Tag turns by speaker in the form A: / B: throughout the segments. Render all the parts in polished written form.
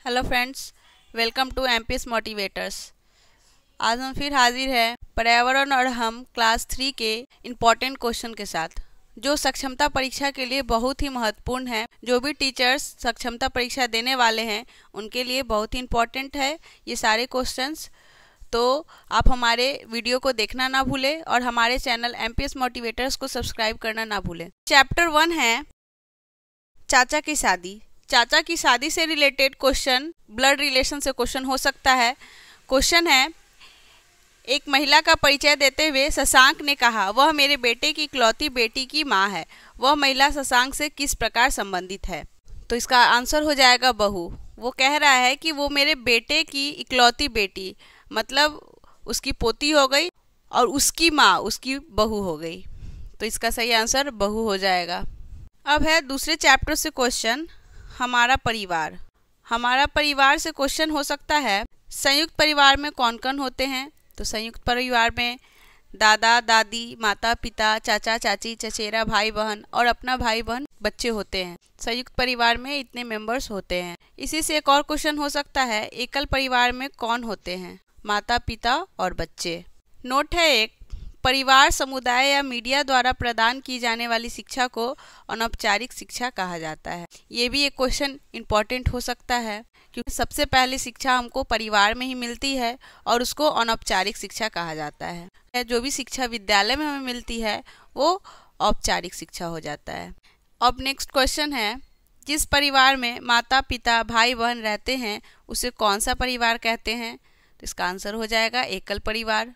A: Hello friends, welcome to MPS motivators. आज हम फिर हाजिर हैं पर्यावरण और हम क्लास 3 के इम्पॉर्टेंट क्वेश्चन के साथ, जो सक्षमता परीक्षा के लिए बहुत ही महत्वपूर्ण है। जो भी टीचर्स सक्षमता परीक्षा देने वाले हैं उनके लिए बहुत ही इम्पॉर्टेंट है ये सारे क्वेश्चंस। तो आप हमारे वीडियो को देखना ना भूलें और हमारे चैनल एमपीएस मोटिवेटर्स को सब्सक्राइब करना ना भूलें। चैप्टर 1 है चाचा की शादी। चाचा की शादी से रिलेटेड क्वेश्चन ब्लड रिलेशन से क्वेश्चन हो सकता है। क्वेश्चन है, एक महिला का परिचय देते हुए शशांक ने कहा वह मेरे बेटे की इकलौती बेटी की माँ है। वह महिला शशांक से किस प्रकार संबंधित है? तो इसका आंसर हो जाएगा बहू। वो कह रहा है कि वो मेरे बेटे की इकलौती बेटी, मतलब उसकी पोती हो गई और उसकी माँ उसकी बहू हो गई। तो इसका सही आंसर बहू हो जाएगा। अब है दूसरे चैप्टर से क्वेश्चन, हमारा परिवार। हमारा परिवार से क्वेश्चन हो सकता है, संयुक्त परिवार में कौन कौन होते हैं? तो संयुक्त परिवार में दादा दादी, माता पिता, चाचा चाची, चचेरा भाई बहन और अपना भाई बहन बच्चे होते हैं। संयुक्त परिवार में इतने मेंबर्स होते हैं। इसी से एक और क्वेश्चन हो सकता है, एकल परिवार में कौन होते हैं? माता पिता और बच्चे। नोट है एक, परिवार, समुदाय या मीडिया द्वारा प्रदान की जाने वाली शिक्षा को अनौपचारिक शिक्षा कहा जाता है। ये भी एक क्वेश्चन इम्पॉर्टेंट हो सकता है, क्योंकि सबसे पहले शिक्षा हमको परिवार में ही मिलती है और उसको अनौपचारिक शिक्षा कहा जाता है। जो भी शिक्षा विद्यालय में हमें मिलती है वो औपचारिक शिक्षा हो जाता है। अब नेक्स्ट क्वेश्चन है, जिस परिवार में माता पिता भाई बहन रहते हैं उसे कौन सा परिवार कहते हैं? तो इसका आंसर हो जाएगा एकल परिवार।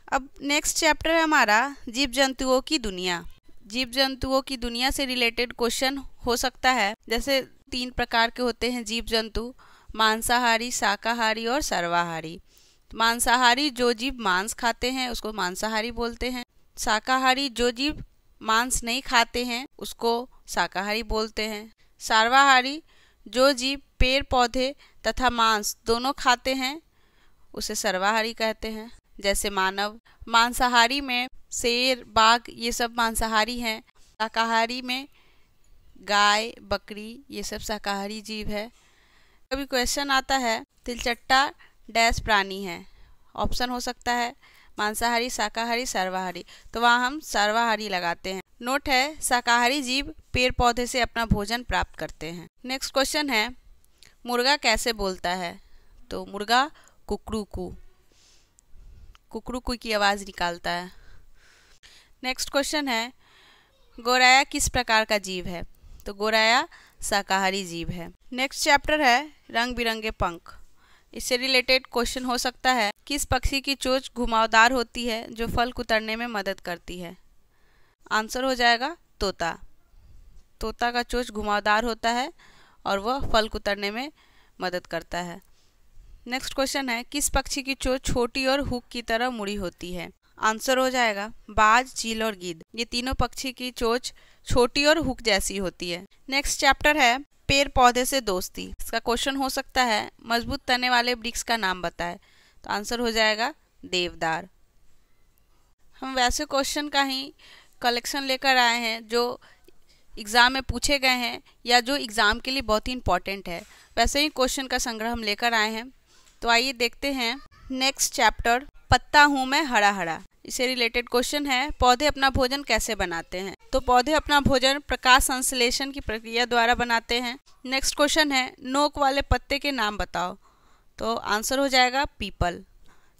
A: अब नेक्स्ट चैप्टर है हमारा जीव जंतुओं की दुनिया। जीव जंतुओं की दुनिया से रिलेटेड क्वेश्चन हो सकता है। जैसे 3 प्रकार के होते हैं जीव जंतु, मांसाहारी, शाकाहारी और सर्वाहारी। मांसाहारी जो जीव मांस खाते हैं उसको मांसाहारी बोलते हैं। शाकाहारी जो जीव मांस नहीं खाते हैं उसको शाकाहारी बोलते हैं। सर्वाहारी जो जीव पेड़ पौधे तथा मांस दोनों खाते हैं उसे सर्वाहारी कहते हैं, जैसे मानव। मांसाहारी में शेर, बाघ ये सब मांसाहारी हैं। शाकाहारी में गाय, बकरी ये सब शाकाहारी जीव है। कभी क्वेश्चन आता है तिलचट्टा डैश प्राणी है, ऑप्शन हो सकता है मांसाहारी, शाकाहारी, सर्वाहारी, तो वहाँ हम सर्वाहारी लगाते हैं। नोट है, शाकाहारी जीव पेड़ पौधे से अपना भोजन प्राप्त करते हैं। नेक्स्ट क्वेश्चन है, मुर्गा कैसे बोलता है? तो मुर्गा कुकड़ू की आवाज़ निकालता है। नेक्स्ट क्वेश्चन है, गौरैया किस प्रकार का जीव है? तो गौरैया शाकाहारी जीव है। नेक्स्ट चैप्टर है रंग बिरंगे पंख। इससे रिलेटेड क्वेश्चन हो सकता है, किस पक्षी की चोंच घुमावदार होती है जो फल कुतरने में मदद करती है? आंसर हो जाएगा तोता। तोता का चोंच घुमावदार होता है और वह फल कुतरने में मदद करता है। नेक्स्ट क्वेश्चन है, किस पक्षी की चोंच छोटी और हुक की तरह मुड़ी होती है? आंसर हो जाएगा बाज, चील और गिद्ध। ये तीनों पक्षी की चोंच छोटी और हुक जैसी होती है। नेक्स्ट चैप्टर है पेड़ पौधे से दोस्ती। इसका क्वेश्चन हो सकता है, मजबूत तने वाले वृक्ष का नाम बताएं। तो आंसर हो जाएगा देवदार। हम वैसे क्वेश्चन का ही कलेक्शन लेकर आए हैं जो एग्ज़ाम में पूछे गए हैं या जो एग्ज़ाम के लिए बहुत ही इंपॉर्टेंट है। वैसे ही क्वेश्चन का संग्रह हम लेकर आए हैं। तो आइए देखते हैं नेक्स्ट चैप्टर, पत्ता हूँ मैं हरा हरा। इससे रिलेटेड क्वेश्चन है, पौधे अपना भोजन कैसे बनाते हैं? तो पौधे अपना भोजन प्रकाश संश्लेषण की प्रक्रिया द्वारा बनाते हैं। नेक्स्ट क्वेश्चन है, नोक वाले पत्ते के नाम बताओ। तो आंसर हो जाएगा पीपल।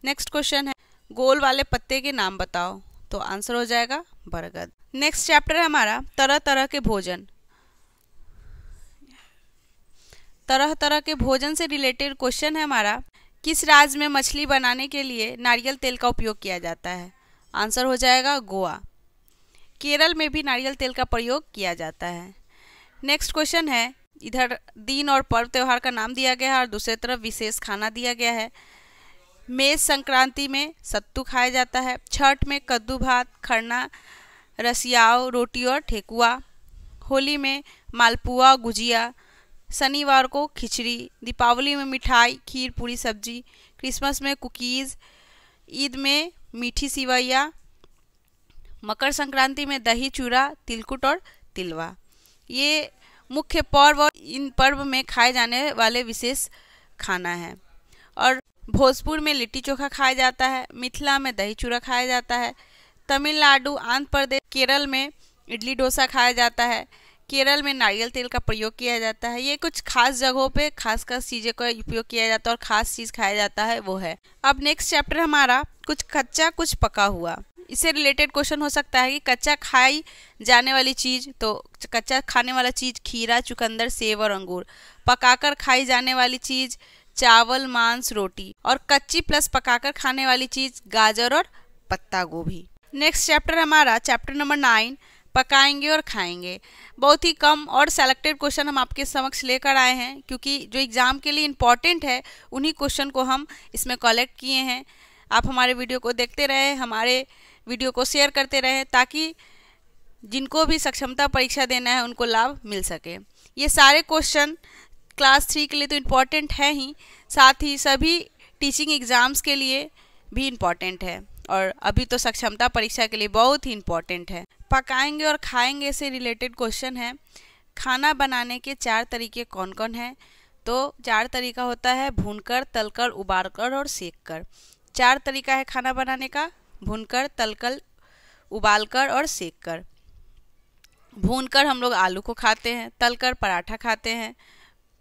A: नेक्स्ट क्वेश्चन है, गोल वाले पत्ते के नाम बताओ। तो आंसर हो जाएगा बरगद। नेक्स्ट चैप्टर है हमारा तरह तरह के भोजन। तरह तरह के भोजन से रिलेटेड क्वेश्चन है हमारा, किस राज्य में मछली बनाने के लिए नारियल तेल का उपयोग किया जाता है? आंसर हो जाएगा गोवा। केरल में भी नारियल तेल का प्रयोग किया जाता है। नेक्स्ट क्वेश्चन है, इधर दिन और पर्व त्योहार का नाम दिया गया है और दूसरी तरफ विशेष खाना दिया गया है। मेष संक्रांति में सत्तू खाया जाता है। छठ में कद्दू भात, खरना रसियाव, रोटी और ठेकुआ। होली में मालपुआ, गुजिया। शनिवार को खिचड़ी। दीपावली में मिठाई, खीर, पूरी, सब्जी। क्रिसमस में कुकीज़। ईद में मीठी सिवैया। मकर संक्रांति में दही चूड़ा, तिलकुट और तिलवा। ये मुख्य पर्व और इन पर्व में खाए जाने वाले विशेष खाना है। और भोजपुर में लिट्टी चोखा खाया जाता है, मिथिला में दही चूड़ा खाया जाता है, तमिलनाडु, आंध्र प्रदेश, केरल में इडली डोसा खाया जाता है, केरल में नारियल तेल का प्रयोग किया जाता है। ये कुछ खास जगहों पे खास खास चीज़ें का उपयोग किया जाता है और खास चीज़ खाया जाता है वो है। अब नेक्स्ट चैप्टर हमारा कुछ कच्चा कुछ पका हुआ। इससे रिलेटेड क्वेश्चन हो सकता है कि कच्चा खाई जाने वाली चीज़, तो कच्चा खाने वाला चीज़ खीरा, चुकंदर, सेब और अंगूर। पकाकर खाई जाने वाली चीज़ चावल, मांस, रोटी। और कच्ची प्लस पकाकर खाने वाली चीज़ गाजर और पत्ता गोभी। नेक्स्ट चैप्टर हमारा चैप्टर नंबर 9, पकाएंगे और खाएंगे। बहुत ही कम और सेलेक्टेड क्वेश्चन हम आपके समक्ष लेकर आए हैं, क्योंकि जो एग्ज़ाम के लिए इम्पॉर्टेंट है उन्हीं क्वेश्चन को हम इसमें कलेक्ट किए हैं। आप हमारे वीडियो को देखते रहें, हमारे वीडियो को शेयर करते रहें, ताकि जिनको भी सक्षमता परीक्षा देना है उनको लाभ मिल सके। ये सारे क्वेश्चन क्लास 3 के लिए तो इम्पॉर्टेंट है ही, साथ ही सभी टीचिंग एग्ज़ाम्स के लिए भी इम्पॉर्टेंट है, और अभी तो सक्षमता परीक्षा के लिए बहुत ही इम्पॉर्टेंट है। पकाएंगे और खाएंगे से रिलेटेड क्वेश्चन है, खाना बनाने के 4 तरीके कौन कौन हैं? तो 4 तरीका होता है भूनकर, तलकर, उबालकर और सेककर। 4 तरीका है खाना बनाने का, भूनकर, तलकर, उबालकर और सेककर। भूनकर हम लोग आलू को खाते हैं, तलकर पराठा खाते हैं,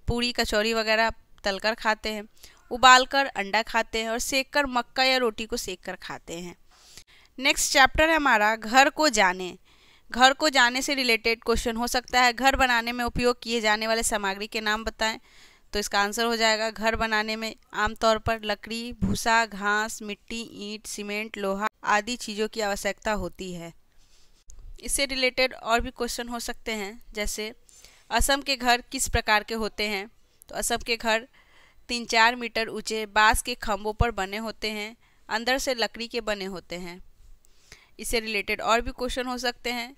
A: पूरी कचौरी वगैरह तलकर खाते हैं, उबालकर अंडा खाते हैं और सेककर मक्का या रोटी को सेककर खाते हैं। नेक्स्ट चैप्टर है हमारा घर को जाने। घर को जाने से रिलेटेड क्वेश्चन हो सकता है घर बनाने में उपयोग किए जाने वाले सामग्री के नाम बताएं। तो इसका आंसर हो जाएगा घर बनाने में आमतौर पर लकड़ी, भूसा, घास, मिट्टी, ईंट, सीमेंट, लोहा आदि चीज़ों की आवश्यकता होती है। इससे रिलेटेड और भी क्वेश्चन हो सकते हैं, जैसे असम के घर किस प्रकार के होते हैं? तो असम के घर 3-4 मीटर ऊंचे बांस के खंभों पर बने होते हैं, अंदर से लकड़ी के बने होते हैं। इससे रिलेटेड और भी क्वेश्चन हो सकते हैं,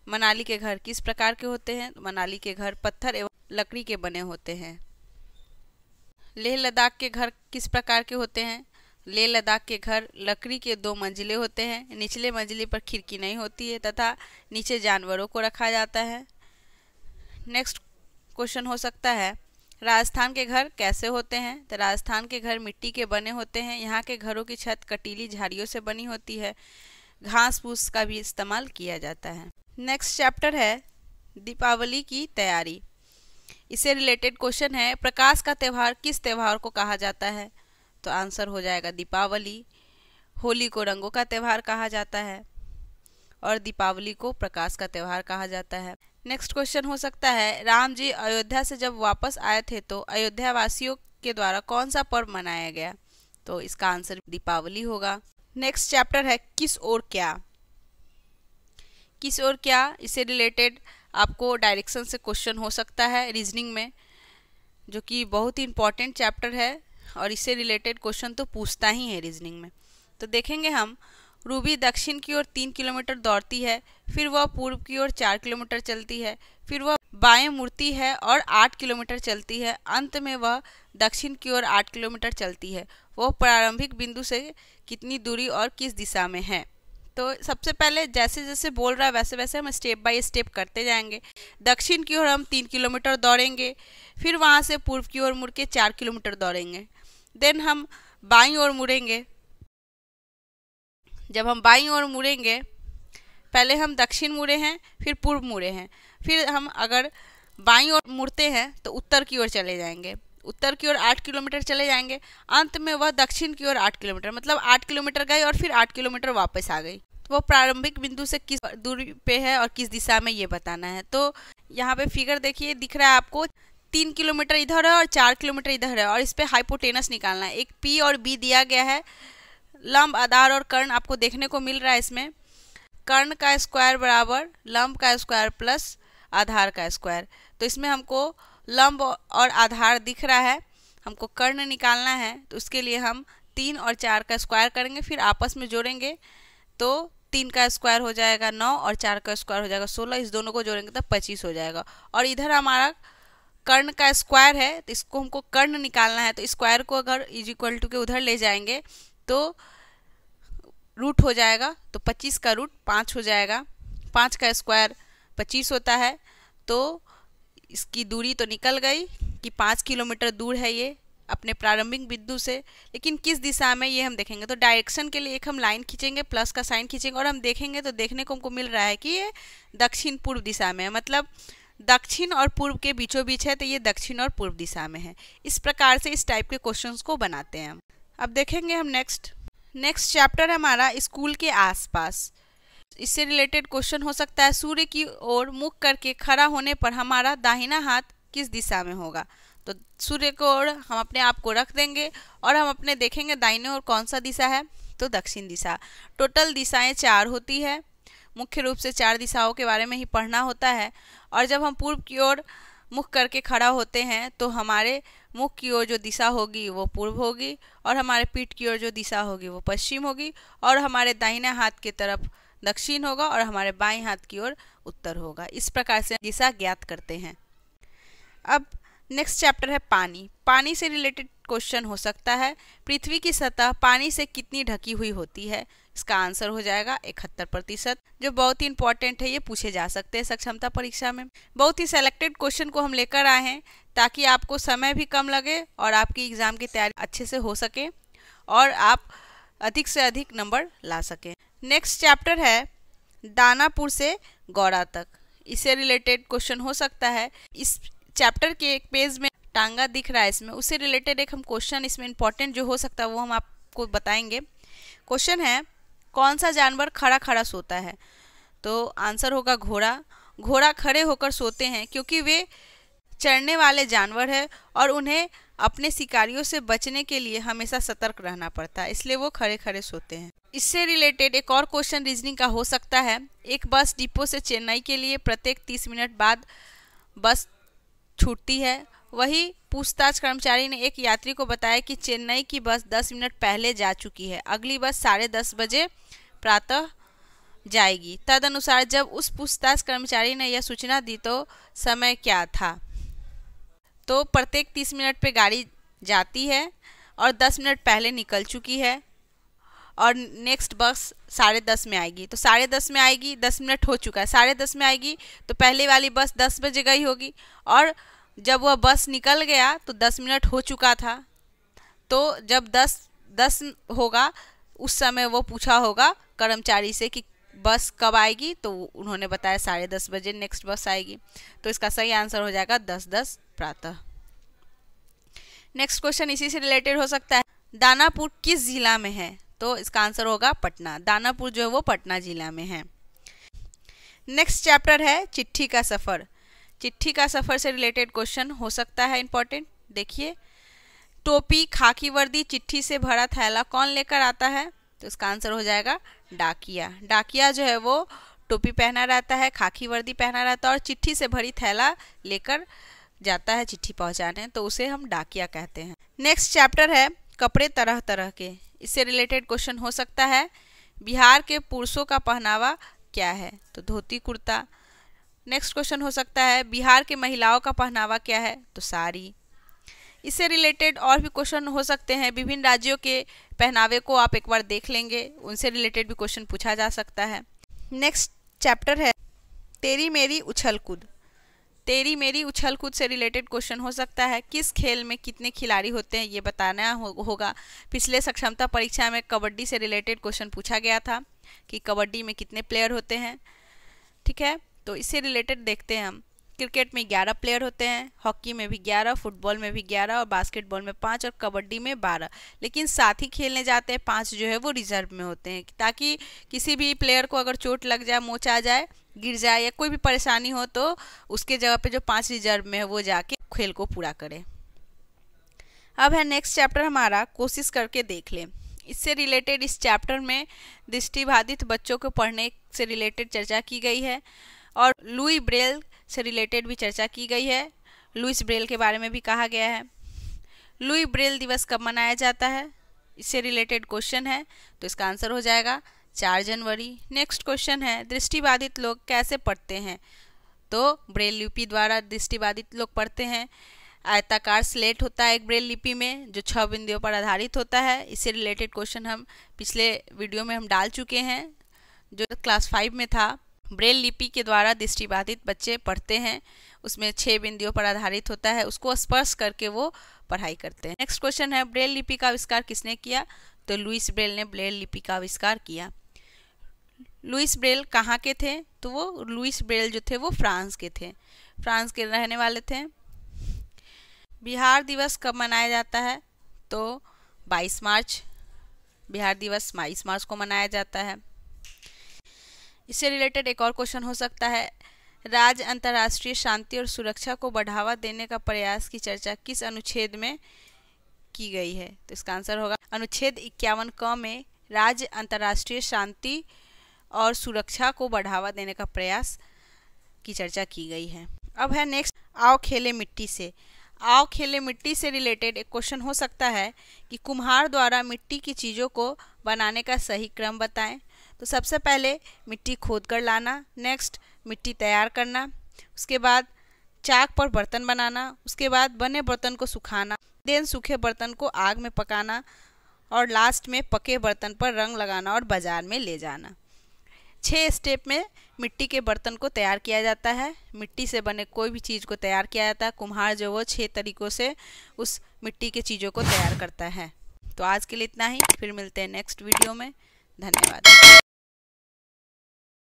A: मनाली के घर किस प्रकार के होते हैं? मनाली के घर पत्थर एवं लकड़ी के बने होते हैं। लेह लद्दाख के घर किस प्रकार के होते हैं? लेह लद्दाख के घर लकड़ी के 2 मंजिले होते हैं, निचले मंजिले पर खिड़की नहीं होती है तथा नीचे जानवरों को रखा जाता है। नेक्स्ट क्वेश्चन हो सकता है राजस्थान के घर कैसे होते हैं? तो राजस्थान के घर मिट्टी के बने होते हैं, यहाँ के घरों की छत कटीली झाड़ियों से बनी होती है, घास फूस का भी इस्तेमाल किया जाता है। नेक्स्ट चैप्टर है दीपावली की तैयारी। इससे रिलेटेड क्वेश्चन है प्रकाश का त्यौहार किस त्यौहार को कहा जाता है? तो आंसर हो जाएगा दीपावली। होली को रंगों का त्यौहार कहा जाता है और दीपावली को प्रकाश का त्यौहार कहा जाता है। नेक्स्ट क्वेश्चन हो सकता है राम जी अयोध्या से जब वापस आए थे तो अयोध्या वासियों के द्वारा कौन सा पर्व मनाया गया? तो इसका आंसर दीपावली होगा। नेक्स्ट चैप्टर है किस और क्या। किस और क्या इससे रिलेटेड आपको डायरेक्शन से क्वेश्चन हो सकता है रीजनिंग में, जो कि बहुत ही इंपॉर्टेंट चैप्टर है और इससे रिलेटेड क्वेश्चन तो पूछता ही है रीजनिंग में। तो देखेंगे हम, रूबी दक्षिण की ओर 3 किलोमीटर दौड़ती है, फिर वह पूर्व की ओर 4 किलोमीटर चलती है, फिर वह बाएं मुड़ती है और 8 किलोमीटर चलती है, अंत में वह दक्षिण की ओर 8 किलोमीटर चलती है। वह प्रारंभिक बिंदु से कितनी दूरी और किस दिशा में है? तो सबसे पहले जैसे जैसे बोल रहा है वैसे वैसे हम स्टेप बाय स्टेप करते जाएंगे। दक्षिण की ओर हम 3 किलोमीटर दौड़ेंगे, फिर वहाँ से पूर्व की ओर मुड़ के 4 किलोमीटर दौड़ेंगे, देन हम बाईं ओर मुड़ेंगे। जब हम बाईं ओर मुड़ेंगे, पहले हम दक्षिण मुड़े हैं, फिर पूर्व मुड़े हैं, फिर हम अगर बाईं ओर मुड़ते हैं तो उत्तर की ओर चले जाएंगे, उत्तर की ओर 8 किलोमीटर चले जाएंगे, अंत में वह दक्षिण की ओर 8 किलोमीटर, मतलब 8 किलोमीटर गए और फिर 8 किलोमीटर वापस आ गई। तो वो प्रारंभिक बिंदु से किस दूरी पे है और किस दिशा में ये बताना है। तो यहाँ पे फिगर देखिए, दिख रहा है आपको 3 किलोमीटर इधर है और 4 किलोमीटर इधर है, और इस पे हाइपोटेनस निकालना है। एक पी और बी दिया गया है, लंब, आधार और कर्ण आपको देखने को मिल रहा है। इसमें कर्ण का स्क्वायर बराबर लंब का स्क्वायर प्लस आधार का स्क्वायर। तो इसमें हमको लंब और आधार दिख रहा है, हमको कर्ण निकालना है। तो उसके लिए हम 3 और 4 का स्क्वायर करेंगे, फिर आपस में जोड़ेंगे तो 3 का स्क्वायर हो जाएगा 9 और 4 का स्क्वायर हो जाएगा 16, इस दोनों को जोड़ेंगे तो 25 हो जाएगा। और इधर हमारा कर्ण का स्क्वायर है, तो इसको हमको कर्ण निकालना है। तो स्क्वायर को अगर इज इक्वल टू के उधर ले जाएंगे तो रूट हो जाएगा, तो 25 का रूट 5 हो जाएगा। 5 का स्क्वायर 25 होता है, तो इसकी दूरी तो निकल गई कि 5 किलोमीटर दूर है ये अपने प्रारंभिक बिंदु से, लेकिन किस दिशा में ये हम देखेंगे। तो डायरेक्शन के लिए एक हम लाइन खींचेंगे, प्लस का साइन खींचेंगे और हम देखेंगे तो देखने को हमको मिल रहा है कि ये दक्षिण पूर्व दिशा में है, मतलब दक्षिण और पूर्व के बीचों बीच है, तो ये दक्षिण और पूर्व दिशा में है। इस प्रकार से इस टाइप के क्वेश्चंस को बनाते हैं हम। अब देखेंगे हम नेक्स्ट चैप्टर हमारा स्कूल के आसपास। इससे रिलेटेड क्वेश्चन हो सकता है सूर्य की ओर मुख करके खड़ा होने पर हमारा दाहिना हाथ किस दिशा में होगा। तो सूर्य की ओर हम अपने आप को रख देंगे और हम अपने देखेंगे दाहिने ओर कौन सा दिशा है, तो दक्षिण दिशा। टोटल दिशाएं 4 होती है, मुख्य रूप से 4 दिशाओं के बारे में ही पढ़ना होता है। और जब हम पूर्व की ओर मुख करके खड़ा होते हैं तो हमारे मुख की ओर जो दिशा होगी वो पूर्व होगी और हमारे पीठ की ओर जो दिशा होगी वो पश्चिम होगी और हमारे दाहिने हाथ की तरफ दक्षिण होगा और हमारे बाएं हाथ की ओर उत्तर होगा। इस प्रकार से दिशा ज्ञात करते हैं। अब नेक्स्ट चैप्टर है पानी। पानी से रिलेटेड क्वेश्चन हो सकता है पृथ्वी की सतह पानी से कितनी ढकी हुई होती है। इसका आंसर हो जाएगा 71%, जो बहुत ही इंपॉर्टेंट है, ये पूछे जा सकते हैं सक्षमता परीक्षा में। बहुत ही सेलेक्टेड क्वेश्चन को हम लेकर आए हैं ताकि आपको समय भी कम लगे और आपकी एग्जाम की तैयारी अच्छे से हो सके और आप अधिक से अधिक नंबर ला सकें। नेक्स्ट चैप्टर है दानापुर से गौरा तक। इससे रिलेटेड क्वेश्चन हो सकता है। इस चैप्टर के एक पेज में टांगा दिख रहा है, इसमें उससे रिलेटेड एक हम क्वेश्चन इसमें इंपॉर्टेंट जो हो सकता है वो हम आपको बताएंगे। क्वेश्चन है कौन सा जानवर खड़ा खड़ा सोता है। तो आंसर होगा घोड़ा। घोड़ा खड़े होकर सोते हैं क्योंकि वे चरने वाले जानवर है और उन्हें अपने शिकारियों से बचने के लिए हमेशा सतर्क रहना पड़ता है, इसलिए वो खड़े खड़े सोते हैं। इससे रिलेटेड एक और क्वेश्चन रीजनिंग का हो सकता है। एक बस डिपो से चेन्नई के लिए प्रत्येक 30 मिनट बाद बस छूटती है। वही पूछताछ कर्मचारी ने एक यात्री को बताया कि चेन्नई की बस 10 मिनट पहले जा चुकी है, अगली बस 10:30 बजे प्रातः जाएगी। तदनुसार जब उस पूछताछ कर्मचारी ने यह सूचना दी तो समय क्या था। तो प्रत्येक 30 मिनट पे गाड़ी जाती है और 10 मिनट पहले निकल चुकी है और नेक्स्ट बस 10:30 में आएगी। तो 10:30 में आएगी, 10 मिनट हो चुका है, 10:30 में आएगी तो पहले वाली बस 10 बजे गई होगी और जब वह बस निकल गया तो 10 मिनट हो चुका था। तो जब 10 होगा उस समय वो पूछा होगा कर्मचारी से कि बस कब आएगी, तो उन्होंने बताया 10:30 बजे नेक्स्ट बस आएगी। तो इसका सही आंसर हो जाएगा 10:10 प्रातः। नेक्स्ट क्वेश्चन इसी से रिलेटेड हो सकता है। दानापुर किस जिला में है। तो इसका आंसर होगा पटना। दानापुर जो है वो पटना जिला में है। नेक्स्ट चैप्टर है चिट्ठी का सफ़र। चिट्ठी का सफ़र से रिलेटेड क्वेश्चन हो सकता है इंपॉर्टेंट। देखिए, टोपी, खाकी वर्दी, चिट्ठी से भरा थैला कौन लेकर आता है। तो इसका आंसर हो जाएगा डाकिया। डाकिया जो है वो टोपी पहना रहता है, खाकी वर्दी पहना रहता है और चिट्ठी से भरी थैला लेकर जाता है चिट्ठी पहुंचाने, तो उसे हम डाकिया कहते हैं। नेक्स्ट चैप्टर है कपड़े तरह तरह के। इससे रिलेटेड क्वेश्चन हो सकता है बिहार के पुरुषों का पहनावा क्या है। तो धोती कुर्ता। नेक्स्ट क्वेश्चन हो सकता है बिहार के महिलाओं का पहनावा क्या है। तो साड़ी। इससे रिलेटेड और भी क्वेश्चन हो सकते हैं। विभिन्न राज्यों के पहनावे को आप एक बार देख लेंगे, उनसे रिलेटेड भी क्वेश्चन पूछा जा सकता है। नेक्स्ट चैप्टर है तेरी मेरी उछल कूद। तेरी मेरी उछल कूद से रिलेटेड क्वेश्चन हो सकता है किस खेल में कितने खिलाड़ी होते हैं ये बताना होगा। पिछले सक्षमता परीक्षा में कबड्डी से रिलेटेड क्वेश्चन पूछा गया था कि कबड्डी में कितने प्लेयर होते हैं। ठीक है, तो इससे रिलेटेड देखते हैं हम। क्रिकेट में 11 प्लेयर होते हैं, हॉकी में भी 11, फुटबॉल में भी 11 और बास्केटबॉल में 5 और कबड्डी में 12। लेकिन साथ ही खेलने जाते हैं 5 जो है वो रिजर्व में होते हैं, ताकि किसी भी प्लेयर को अगर चोट लग जाए, मोच आ जाए, गिर जाए या कोई भी परेशानी हो तो उसके जगह पे जो 5 रिजर्व में है वो जाके खेल को पूरा करे। अब है नेक्स्ट चैप्टर हमारा कोशिश करके देख लें। इससे रिलेटेड इस चैप्टर में दृष्टिबाधित बच्चों को पढ़ने से रिलेटेड चर्चा की गई है और लुई ब्रेल से रिलेटेड भी चर्चा की गई है। लुइस ब्रेल के बारे में भी कहा गया है। लुई ब्रेल दिवस कब मनाया जाता है, इससे रिलेटेड क्वेश्चन है, तो इसका आंसर हो जाएगा 4 जनवरी। नेक्स्ट क्वेश्चन है दृष्टिबाधित लोग कैसे पढ़ते हैं। तो ब्रेल लिपि द्वारा दृष्टिबाधित लोग पढ़ते हैं। आयताकार स्लेट होता है एक ब्रेल लिपि में जो 6 बिंदुओं पर आधारित होता है। इससे रिलेटेड क्वेश्चन हम पिछले वीडियो में हम डाल चुके हैं जो क्लास 5 में था। ब्रेल लिपि के द्वारा दृष्टिबाधित बच्चे पढ़ते हैं। उसमें 6 बिंदुओं पर आधारित होता है, उसको स्पर्श करके वो पढ़ाई करते हैं। नेक्स्ट क्वेश्चन है, ब्रेल लिपि का आविष्कार किसने किया? तो लुईस ब्रेल ने ब्रेल लिपि का आविष्कार किया। लुईस ब्रेल कहाँ के थे? तो वो लुईस ब्रेल जो थे वो फ्रांस के थे, फ्रांस के रहने वाले थे। बिहार दिवस कब मनाया जाता है? तो 22 मार्च, बिहार दिवस 22 मार्च को मनाया जाता है। इससे रिलेटेड एक और क्वेश्चन हो सकता है, राज्य अंतर्राष्ट्रीय शांति और सुरक्षा को बढ़ावा देने का प्रयास की चर्चा किस अनुच्छेद में की गई है? तो इसका आंसर होगा अनुच्छेद 51 क में राज्य अंतर्राष्ट्रीय शांति और सुरक्षा को बढ़ावा देने का प्रयास की चर्चा की गई है। अब है नेक्स्ट, आओ खेले मिट्टी से। आओ खेले मिट्टी से रिलेटेड एक क्वेश्चन हो सकता है कि कुम्हार द्वारा मिट्टी की चीज़ों को बनाने का सही क्रम बताएं। तो सबसे पहले मिट्टी खोद कर लाना, नेक्स्ट मिट्टी तैयार करना, उसके बाद चाक पर बर्तन बनाना, उसके बाद बने बर्तन को सुखाना, देन सूखे बर्तन को आग में पकाना और लास्ट में पके बर्तन पर रंग लगाना और बाजार में ले जाना। 6 स्टेप में मिट्टी के बर्तन को तैयार किया जाता है। मिट्टी से बने कोई भी चीज़ को तैयार किया जाता है, कुम्हार जो वो 6 तरीक़ों से उस मिट्टी के चीज़ों को तैयार करता है। तो आज के लिए इतना ही, फिर मिलते हैं नेक्स्ट वीडियो में। धन्यवाद।